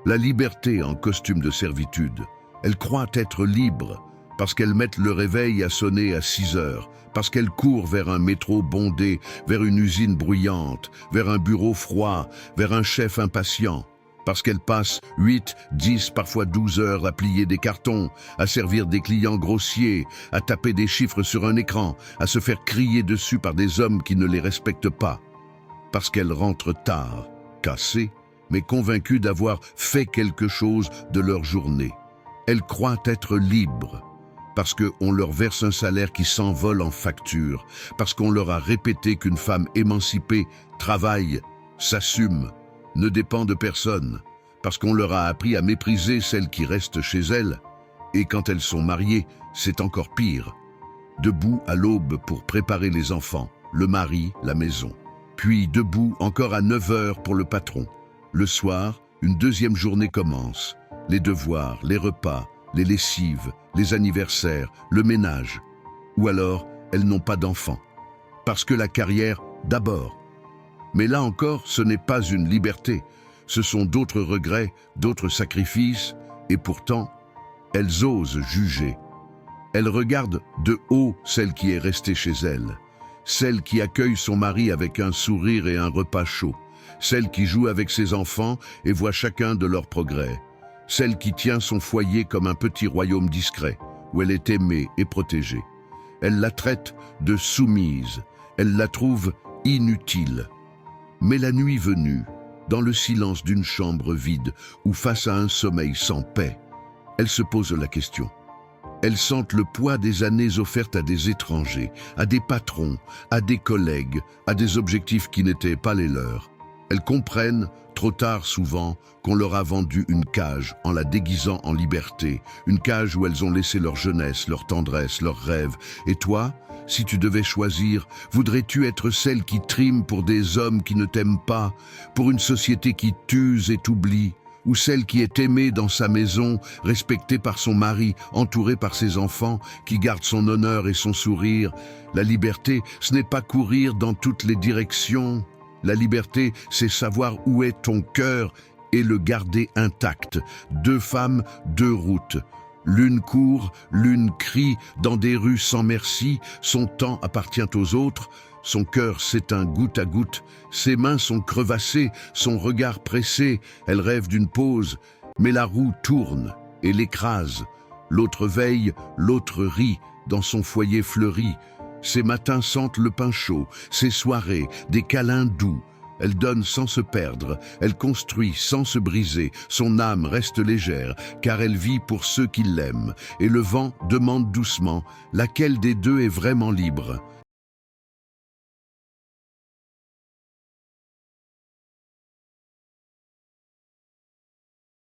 La liberté en costume de servitude. Elles croient être libres parce qu'elles mettent le réveil à sonner à 6 heures, parce qu'elles courent vers un métro bondé, vers une usine bruyante, vers un bureau froid, vers un chef impatient, parce qu'elles passent 8, 10, parfois 12 heures à plier des cartons, à servir des clients grossiers, à taper des chiffres sur un écran, à se faire crier dessus par des hommes qui ne les respectent pas, parce qu'elles rentrent tard, cassées, mais convaincues d'avoir fait quelque chose de leur journée. Elles croient être libres, parce qu'on leur verse un salaire qui s'envole en facture, parce qu'on leur a répété qu'une femme émancipée travaille, s'assume, ne dépend de personne, parce qu'on leur a appris à mépriser celles qui restent chez elles, et quand elles sont mariées, c'est encore pire. Debout à l'aube pour préparer les enfants, le mari, la maison. Puis debout encore à 9 heures pour le patron. Le soir, une deuxième journée commence. Les devoirs, les repas, les lessives, les anniversaires, le ménage. Ou alors, elles n'ont pas d'enfants. Parce que la carrière, d'abord. Mais là encore, ce n'est pas une liberté. Ce sont d'autres regrets, d'autres sacrifices, et pourtant, elles osent juger. Elles regardent de haut celle qui est restée chez elle, celle qui accueille son mari avec un sourire et un repas chaud, celle qui joue avec ses enfants et voit chacun de leurs progrès, celle qui tient son foyer comme un petit royaume discret, où elle est aimée et protégée. Elle la traite de soumise, elle la trouve inutile. Mais la nuit venue, dans le silence d'une chambre vide ou face à un sommeil sans paix, elles se posent la question. Elles sentent le poids des années offertes à des étrangers, à des patrons, à des collègues, à des objectifs qui n'étaient pas les leurs. Elles comprennent, trop tard souvent, qu'on leur a vendu une cage en la déguisant en liberté, une cage où elles ont laissé leur jeunesse, leur tendresse, leurs rêves. Et toi, si tu devais choisir, voudrais-tu être celle qui trime pour des hommes qui ne t'aiment pas, pour une société qui t'use et t'oublie, ou celle qui est aimée dans sa maison, respectée par son mari, entourée par ses enfants, qui garde son honneur et son sourire? La liberté, ce n'est pas courir dans toutes les directions. La liberté, c'est savoir où est ton cœur et le garder intact. 2 femmes, 2 routes. L'une court, l'une crie dans des rues sans merci, son temps appartient aux autres, son cœur s'éteint goutte à goutte, ses mains sont crevassées, son regard pressé, elle rêve d'une pause, mais la roue tourne et l'écrase. L'autre veille, l'autre rit dans son foyer fleuri. Ses matins sentent le pain chaud, ses soirées, des câlins doux. Elle donne sans se perdre, elle construit sans se briser, son âme reste légère, car elle vit pour ceux qui l'aiment. Et le vent demande doucement, laquelle des deux est vraiment libre?